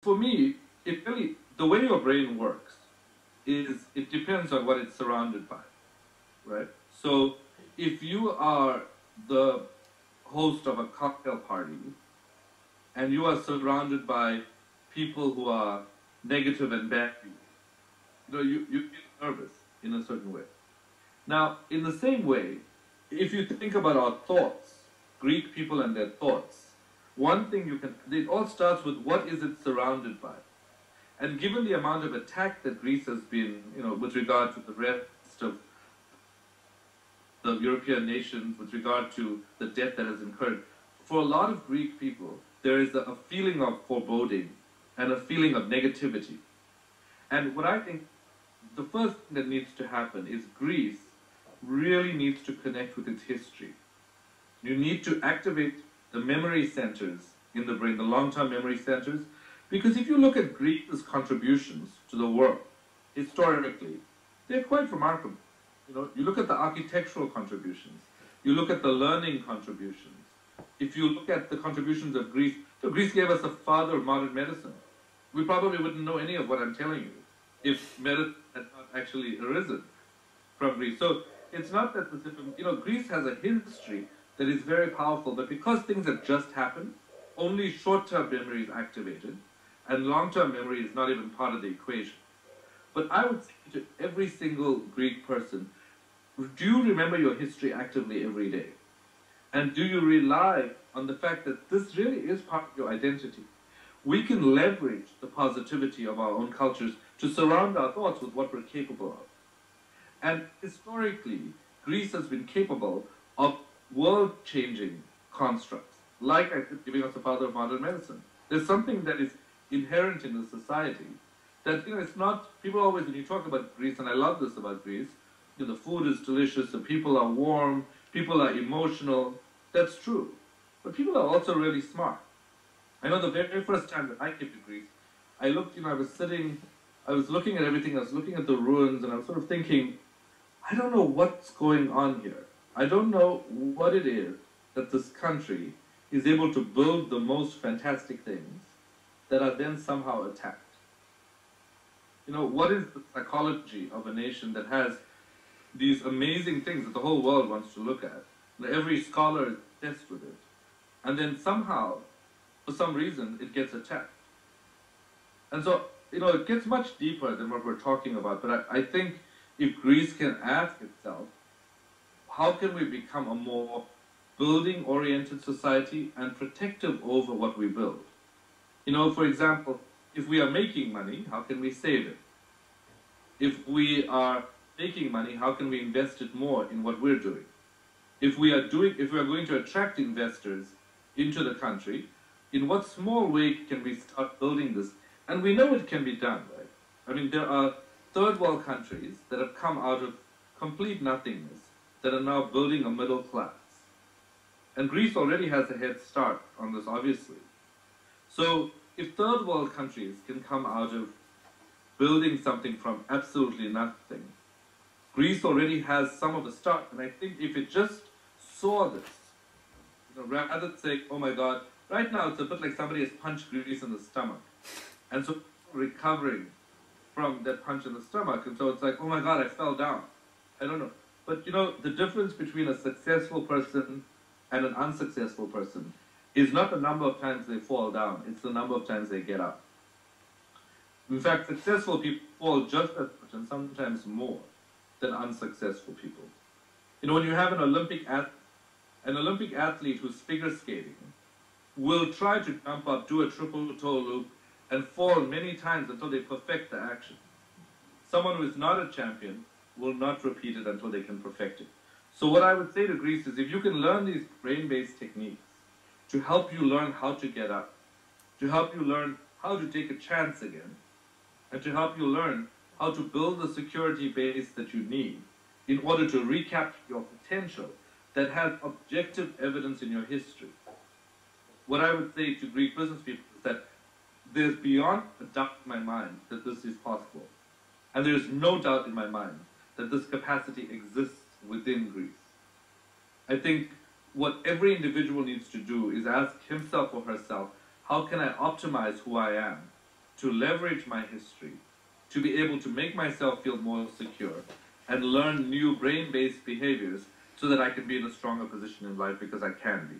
for me, it really, the way your brain works is it depends on what it's surrounded by, right? So if you are the host of a cocktail party and you are surrounded by people who are negative and bad, you get nervous in a certain way. Now, in the same way, if you think about our thoughts, Greek people and their thoughts, one thing it all starts with what is it surrounded by? And given the amount of attack that Greece has been, with regard to the rest of the European nations, with regard to the debt that has incurred, for a lot of Greek people, there is a feeling of foreboding and a feeling of negativity. And what I think the first thing that needs to happen is Greece really needs to connect with its history. You need to activate the memory centers in the brain, the long-term memory centers, because if you look at Greece's contributions to the world, historically, they're quite remarkable. You look at the architectural contributions, you look at the learning contributions. If you look at the contributions of Greece, so Greece gave us the father of modern medicine. We probably wouldn't know any of what I'm telling you if medicine had not actually arisen from Greece. So it's not that Greece has a history that is very powerful, but because things have just happened, only short-term memory is activated, and long-term memory is not even part of the equation. But I would say to every single Greek person, do you remember your history actively every day? And do you rely on the fact that this really is part of your identity? We can leverage the positivity of our own cultures to surround our thoughts with what we're capable of. And historically, Greece has been capable of world-changing constructs, like I said, giving us the father of modern medicine. There's something that is inherent in the society that, it's not, people always, when you talk about Greece, and I love this about Greece, the food is delicious, the people are warm, people are emotional. That's true. But people are also really smart. I know the very first time that I came to Greece, I looked, I was looking at everything, I was looking at the ruins, and I was sort of thinking, I don't know what's going on here. I don't know what it is that this country is able to build the most fantastic things that are then somehow attacked. What is the psychology of a nation that has these amazing things that the whole world wants to look at? Every scholar is obsessed with it. And then somehow, for some reason, it gets attacked. And so, it gets much deeper than what we're talking about. But I think if Greece can ask itself, how can we become a more building-oriented society and protective over what we build? For example, if we are making money, how can we save it? If we are making money, how can we invest it more in what we're doing? If we are going to attract investors into the country, in what small way can we start building this? And we know it can be done, right? I mean, there are third world countries that have come out of complete nothingness that are now building a middle class. And Greece already has a head start on this, obviously. So if third world countries can come out of building something from absolutely nothing, Greece already has some of the start. And I think if it just saw this, rather than say, oh my God, right now it's a bit like somebody has punched Greece in the stomach. And so recovering from that punch in the stomach. And so it's like, oh my God, I fell down. I don't know. But the difference between a successful person and an unsuccessful person is not the number of times they fall down, it's the number of times they get up. In fact, successful people fall just as much and sometimes more than unsuccessful people. When you have an Olympic athlete who's figure skating will try to jump up, do a triple toe loop, and fall many times until they perfect the action. Someone who is not a champion will not repeat it until they can perfect it. So what I would say to Greece is if you can learn these brain-based techniques to help you learn how to get up, to help you learn how to take a chance again, and to help you learn how to build the security base that you need in order to recapture your potential that has objective evidence in your history. What I would say to Greek business people is that there's beyond a doubt in my mind that this is possible. And there's no doubt in my mind that this capacity exists within Greece. I think what every individual needs to do is ask himself or herself, how can I optimize who I am to leverage my history to be able to make myself feel more secure and learn new brain-based behaviors so that I can be in a stronger position in life, because I can be.